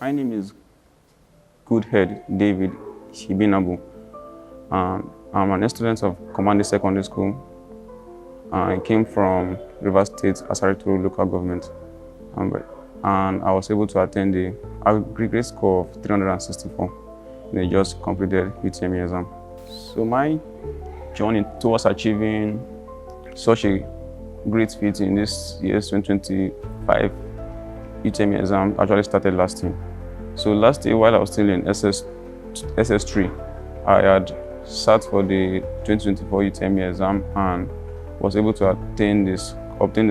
My name is Goodhead David Ibinabo. I'm an student of Command Secondary School. I came from River State Asarito local government, and I was able to attend the aggregate score of 364 in the just completed UTME exam. So my journey towards achieving such a great feat in this year's 2025 UTME exam actually started last year. So last year, while I was still in SS3, I had sat for the 2024 UTME exam and was able to obtain the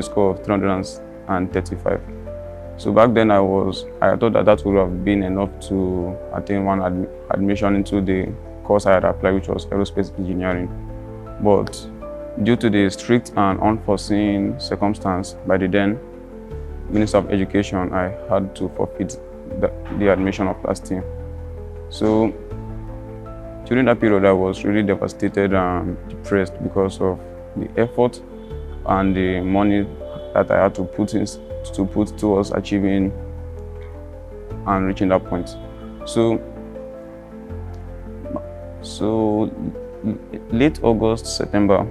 score of 335. So back then I thought that would have been enough to attain one admission into the course I had applied, which was aerospace engineering. But due to the strict and unforeseen circumstance by the then Minister of Education, I had to forfeit the admission of last year. So during that period, I was really devastated and depressed because of the effort and the money that I had to put towards achieving and reaching that point. So late August, September,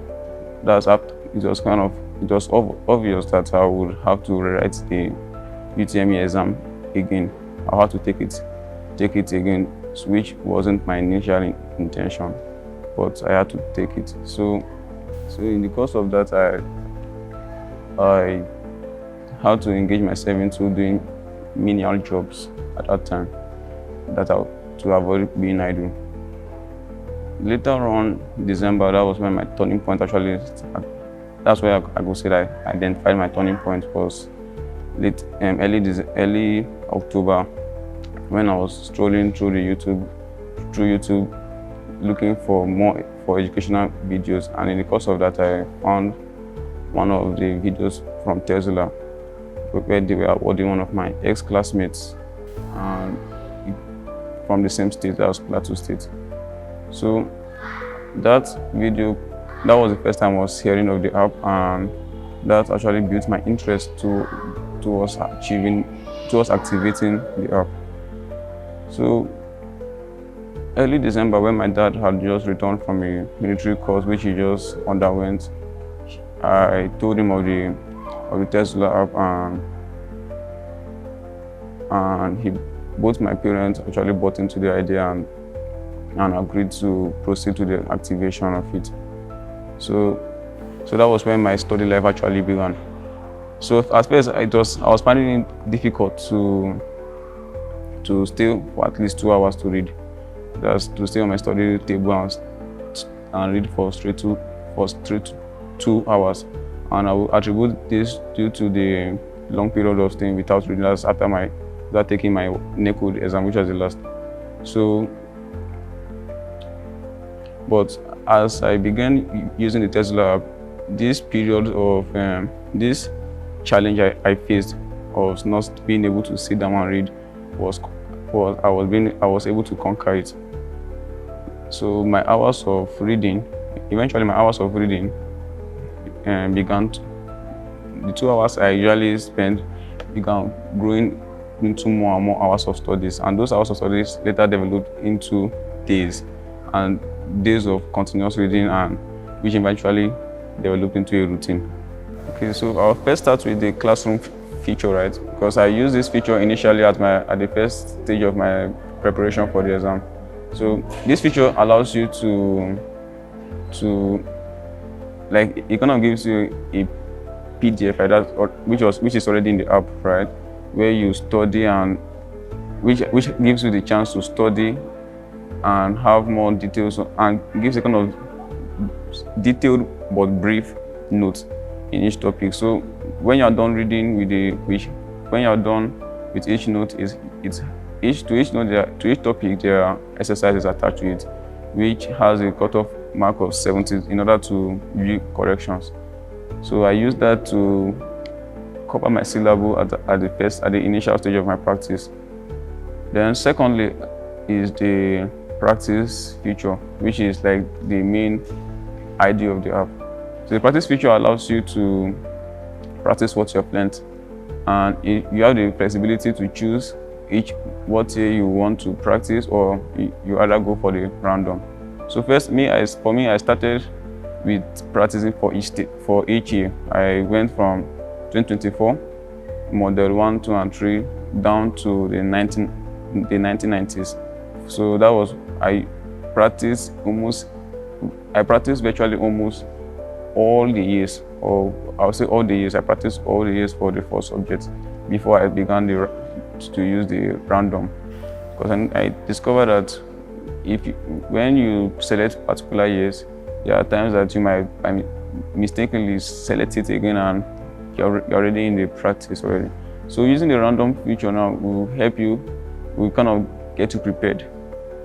it was obvious that I would have to rewrite the UTME exam again. I had to take it again, which wasn't my initial intention, but I had to take it. So in the course of that, I had to engage myself into doing menial jobs at that time to avoid being idle. Later on, December, that was when my turning point actually started. That's where I could say that I identified my turning point was early October, when I was strolling through YouTube, looking for educational videos, and in the course of that, I found one of the videos from TestDriller, where they were awarding one of my ex-classmates, and from the same state, that was Plateau State. So that video, that was the first time I was hearing of the app, and that actually built my interest towards activating the app. So early December, when my dad had just returned from a military course which he just underwent, I told him of the TestDriller app, and both my parents actually bought into the idea and agreed to proceed to the activation of it. So that was when my study life actually began. So at first I was finding it difficult to stay for at least 2 hours to read. That's to stay on my study table and read for straight 2 hours. And I will attribute this due to the long period of staying without reading. That's after taking my NECOD exam, which was the last. But as I began using the TestDriller app, this period of this challenge I faced of not being able to sit down and read I was able to conquer it. So eventually my hours of reading began. The 2 hours I usually spend began growing into more and more hours of studies, and those hours of studies later developed into days of continuous reading, and which eventually developed into a routine. Okay, so I'll first start with the classroom feature, right? Because I used this feature initially at the first stage of my preparation for the exam. So this feature allows you to like, it kind of gives you a PDF like that, which is already in the app, right? Where you study, and which gives you the chance to study and have more details, and gives a kind of detailed but brief notes in each topic. So when you're done reading with each note, to each topic there are exercises attached to it, which has a cutoff mark of 70 in order to view corrections. So I use that to cover my syllabus at the initial stage of my practice. Then secondly is the practice feature, which is like the main idea of the app. So the practice feature allows you to practice what you've learned, and you have the flexibility to choose what year you want to practice, or you either go for the random. So first, for me, I started with practicing for each year. I went from 2024, model 1, 2, and 3, down to the 1990s. So that was, I practiced virtually almost all the years, or I would say all the years. I practiced all the years for the 4 subjects before I began to use the random. Because I discovered that when you select particular years, there are times that you might mistakenly select it again and you're already in the practice already. So using the random feature now will help you, will kind of get you prepared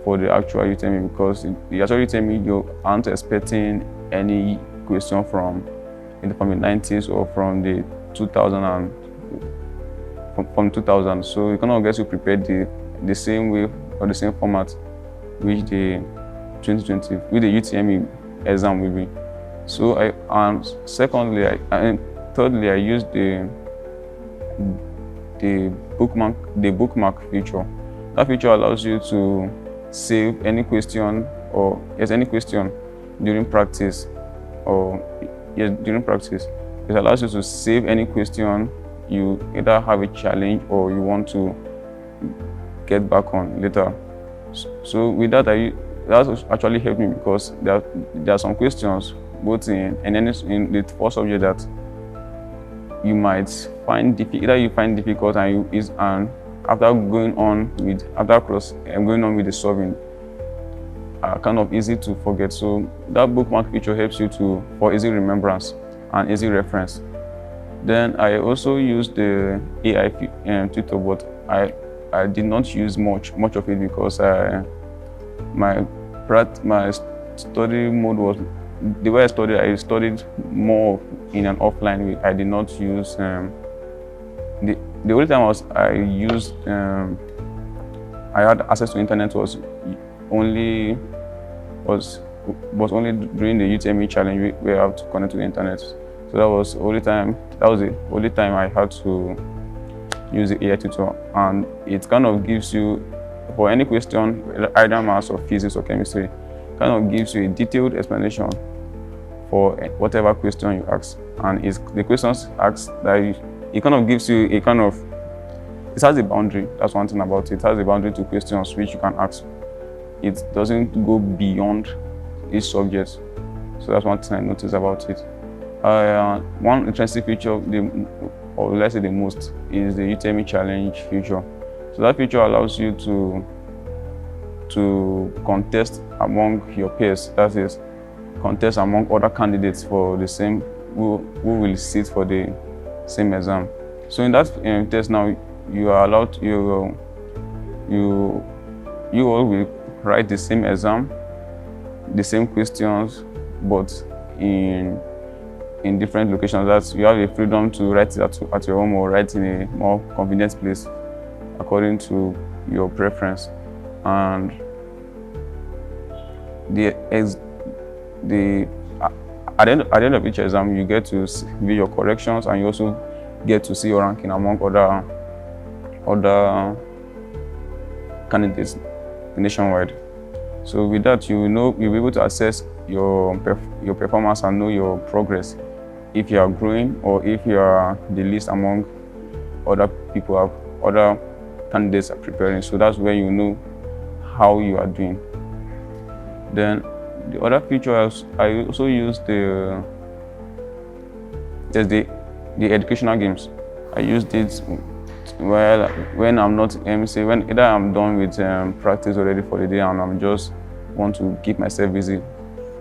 for the actual UTME, because the actual UTME, you aren't expecting any question from the 90s or from the 2000 from 2000. So it kind of gets you prepared the same way or the same format which the 2020 with the UTME exam will be. So thirdly, I used the bookmark feature. That feature allows you to save any question during practice, It allows you to save any question you either have a challenge or you want to get back on later. So with that, that actually helped me, because there are some questions both in the 4 subjects that you might find difficult, and after going on with the solving, are kind of easy to forget. So that bookmark feature helps you for easy remembrance and easy reference. Then I also used the AI tutor, but I did not use much of it, because my study mode was the way I studied more in an offline way. I did not use the only time I had access to internet was only during the UTME challenge, where I have to connect to the internet. So that was the only time I had to use the AI tutor, and it kind of gives you, for any question, either maths or physics or chemistry, kind of gives you a detailed explanation for whatever question you ask. And the questions asked that it kind of gives you it has a boundary. That's one thing about it. It has a boundary to questions which you can ask. It doesn't go beyond each subject. So that's one thing I noticed about it. One interesting feature, or let's say the most, is the UTME challenge feature. So that feature allows you to contest among your peers. That is, contest among other candidates for the same, who will sit for the same exam. So in that test now, you are allowed, you all will write the same exam, the same questions, but in different locations. That you have the freedom to write it at your home, or write in a more convenient place according to your preference. And at the end of each exam, you get to view your corrections, and you also get to see your ranking among other candidates nationwide. So with that, you'll be able to assess your performance and know your progress, if you are growing or if you are the least among other candidates are preparing. So that's where you know how you are doing. Then the other feature, I also use the educational games. I used it when I'm not MC, when either I'm done with practice already for the day and I'm just want to keep myself busy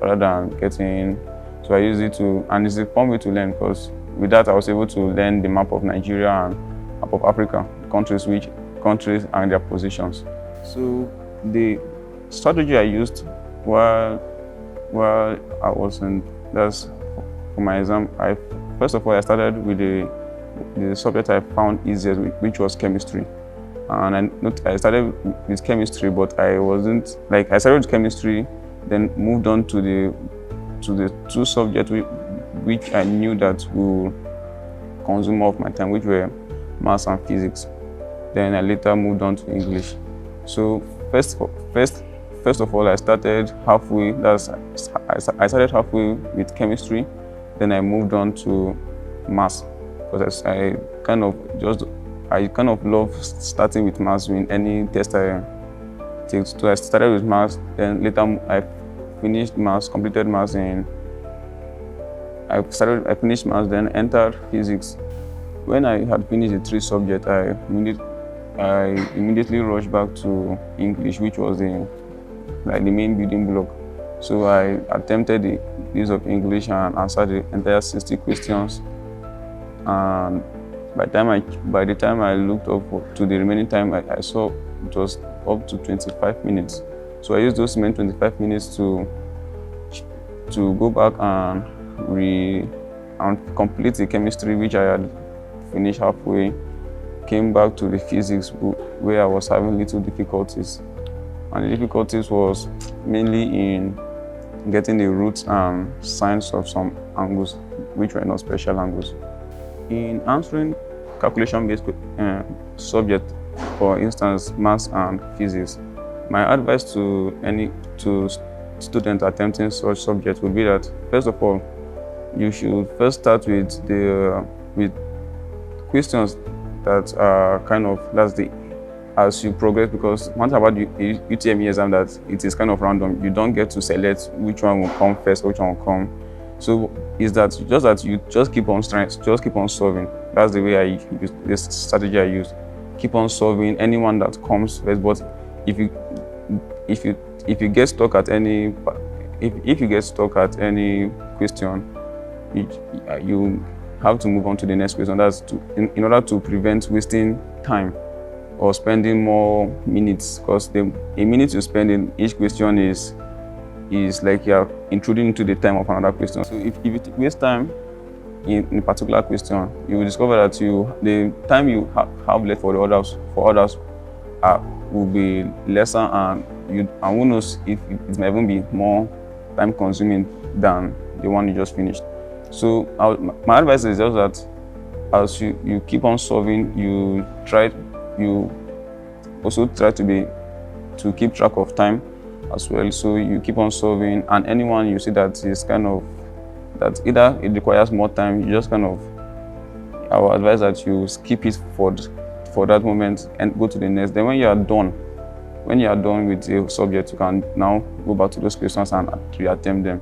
rather than getting. So I use it and it's a fun way to learn, because with that I was able to learn the map of Nigeria and map of Africa, countries and their positions. So the strategy I used while I was for my exam, first of all I started with the subject I found easiest, which was chemistry. And I started with chemistry, but I started with chemistry, then moved on to the 2 subjects which I knew that will consume more of my time, which were maths and physics. Then I later moved on to English. So first of all, I started halfway. I started halfway with chemistry. Then I moved on to maths because I kind of love starting with maths in any test I take. So I started with maths. Then later I finished maths, completed maths I finished maths, then entered physics. When I had finished the 3 subjects, I immediately rushed back to English, which was the main building block. So I attempted the use of English and answered the entire 60 questions. And by the time I looked up to the remaining time, I saw it was up to 25 minutes. So I used those remaining 25 minutes to go back and complete the chemistry, which I had finished halfway. Came back to the physics, where I was having little difficulties. And the difficulties was mainly in getting the roots and signs of some angles, which were not special angles. In answering calculation-based subjects, for instance, maths and physics, my advice to students attempting such subjects would be that, first of all, you should first start with questions that are as you progress, because one thing about the UTME exam that it is kind of random. You don't get to select which one will come first, which one will come. So is that you just keep on solving. That's the way I use this strategy I use. Keep on solving anyone that comes first. But if you get stuck at any question, you have to move on to the next question. That's in order to prevent wasting time or spending more minutes, because a minute you spend in each question is like you're intruding into the time of another question. So if you waste time in a particular question, you will discover that the time you have left for others will be lesser, and who knows if it might even be more time consuming than the one you just finished. So my advice is just that as you keep on solving, you also try to keep track of time as well. So you keep on solving, and anyone you see that is that either it requires more time, you just I would advise that you skip it for that moment and go to the next. Then when you are done with the subject, you can now go back to those questions and reattempt them.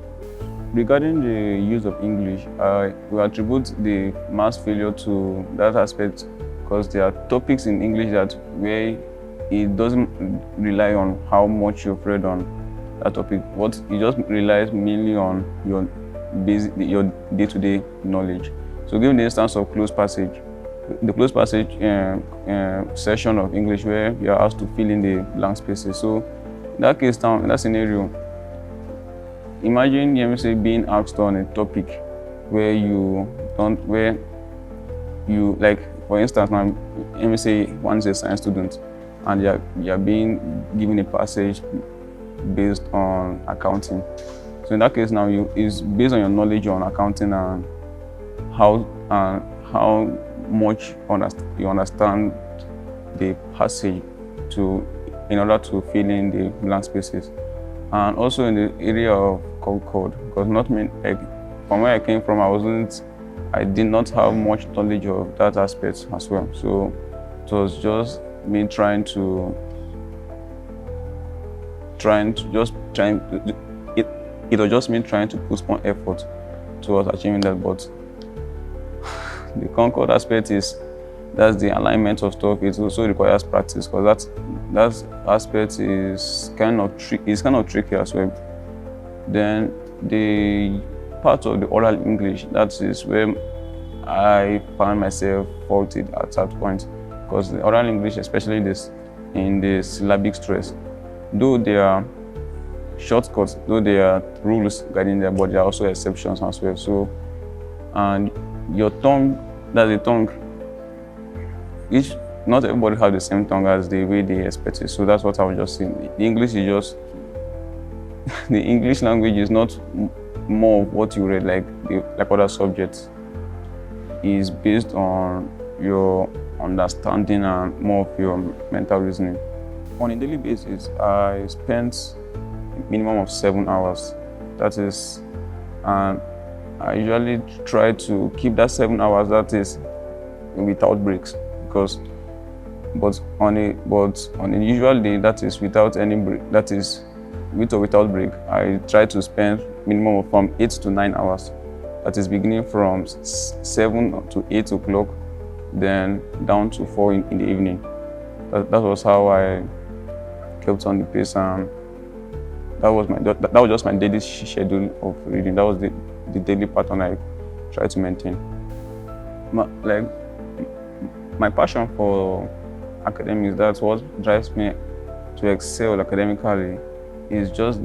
Regarding the use of English, we attribute the mass failure to that aspect because there are topics in English where it doesn't rely on how much you've read on that topic. It just relies mainly on your day-to-day knowledge. So given the instance of closed passage, the closed passage session of English where you are asked to fill in the blank spaces. So in that case, now in that scenario, imagine being asked on a topic where for instance, now one is a science student and you are being given a passage based on accounting. So in that case now, is based on your knowledge on accounting and how much you understand the passage in order to fill in the blank spaces. And also in the area of code, because from where I came from, I did not have much knowledge of that aspect as well. So it was just me trying to put more effort towards achieving that. But the Concord aspect that's the alignment of stuff. It also requires practice, because that aspect is kind of tricky as well. Then the part of the oral English, that is where I found myself faulted at that point, because the oral English, especially in the syllabic stress, though there are shortcuts, though there are rules guiding them, but there are also exceptions as well. So, and your tongue, that's the tongue. Not everybody has the same tongue as the way they expect it. So that's what I was just saying. The English language is not more of what you read like other subjects. Is based on your understanding and more of your mental reasoning. On a daily basis, I spend a minimum of 7 hours. That is, and I usually try to keep that 7 hours, that is, without breaks, but on a usual day, that is without any break, that is with or without break, I try to spend minimum of from 8 to 9 hours. That is beginning from 7 to 8 o'clock, then down to 4 in the evening. That was how I kept on the pace, and that was just my daily schedule of reading. That was the daily pattern I try to maintain. My passion for academics, that's what drives me to excel academically, is just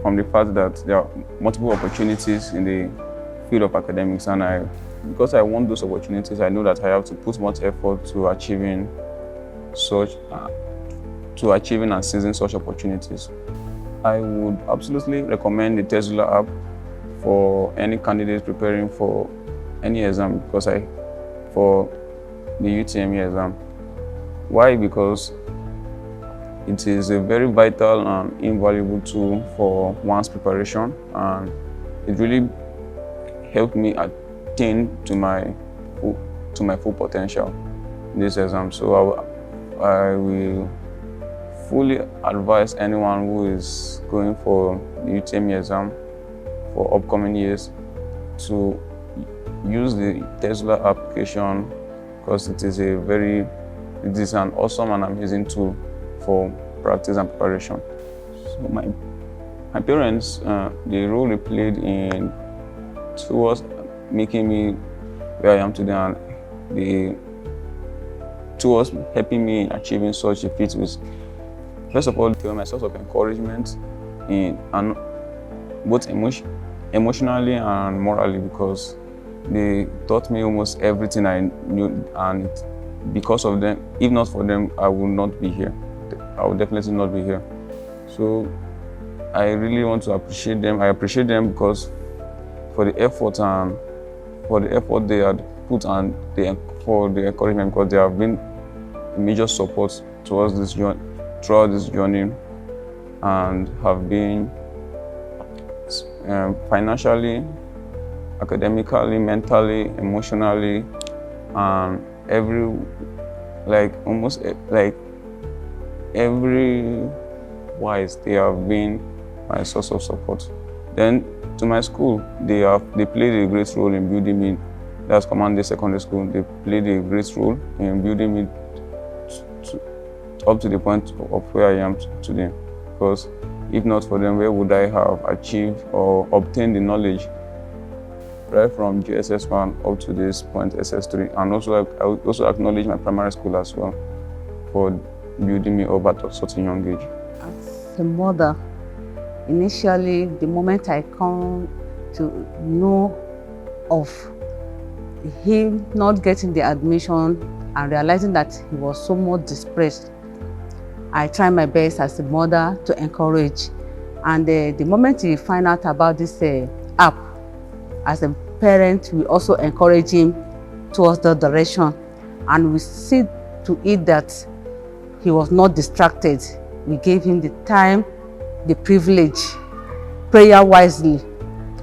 from the fact that there are multiple opportunities in the field of academics, and because I want those opportunities, I know that I have to put much effort to achieving and seizing such opportunities. I would absolutely recommend the TestDriller app for any candidate preparing for any exam, for the UTME exam. Why? Because it is a very vital and invaluable tool for one's preparation, and it really helped me attain to my full potential in this exam. So I will fully advise anyone who is going for the UTME exam for upcoming years to use the TestDriller application, because it is an awesome and amazing tool for practice and preparation. So my parents, the role they played towards making me where I am today, and towards helping me in achieving such a feat was, first of all, they were my source of encouragement, and both emotionally and morally, because they taught me almost everything I knew, and because of them, if not for them, I would not be here. I would definitely not be here. So I really want to appreciate them. I appreciate them because for the effort they had put, and for the encouragement, because they have been a major support towards throughout this journey, and have been financially, academically, mentally, emotionally, and every wise, they have been my source of support. Then to my school, they played a great role in building me. That's Command Day Secondary School. They played a great role in building me up to the point of where I am today. Because if not for them, where would I have achieved or obtained the knowledge right from JSS1 up to this point, SS3? And also, I would also acknowledge my primary school as well for building me up at such a young age. As a mother, initially, the moment I come to know of him not getting the admission and realizing that he was so much depressed, I try my best as a mother to encourage. And the moment he find out about this app, as a parent, we also encourage him towards the direction. And we see to it that he was not distracted. We gave him the time, the privilege, prayer wisely,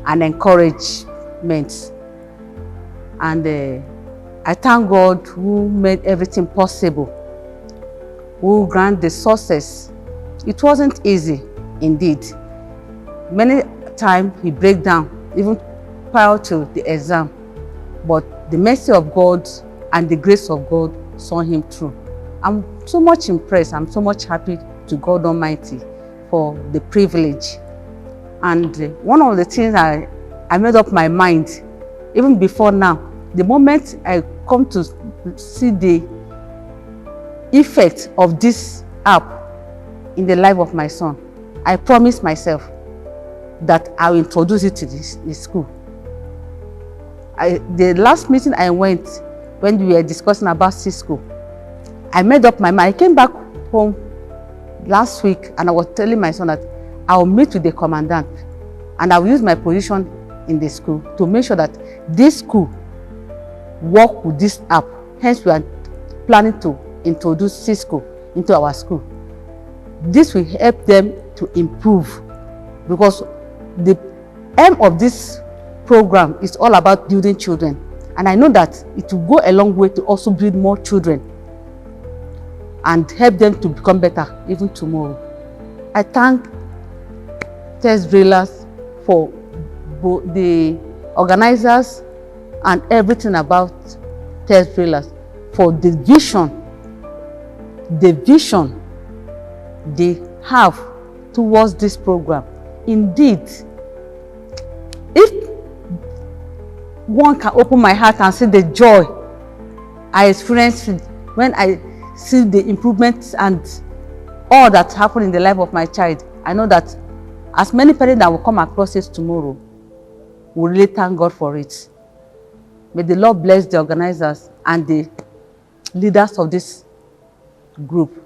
and encouragement. And I thank God who made everything possible, who grant the success. It wasn't easy, indeed. Many times he break down, even prior to the exam. But the mercy of God and the grace of God saw him through. I'm so much impressed. I'm so much happy to God Almighty for the privilege. And one of the things I made up my mind, even before now, the moment I come to see the effect of this app in the life of my son, I promised myself that I will introduce it to this school. The last meeting I went, when we were discussing about Cisco, I made up my mind. I came back home last week and I was telling my son that I will meet with the commandant and I will use my position in the school to make sure that this school work with this app Hence, we are planning to introduce Cisco into our school. This will help them to improve, because the aim of this program is all about building children. And I know that it will go a long way to also build more children and help them to become better even tomorrow. I thank TestDrillers for both the organizers and everything about TestDrillers for the vision they have towards this program. Indeed, if one can open my heart and see the joy I experience when I see the improvements and all that happened in the life of my child, I know that as many parents that will come across it tomorrow will really thank God for it. May the Lord bless the organizers and the leaders of this group.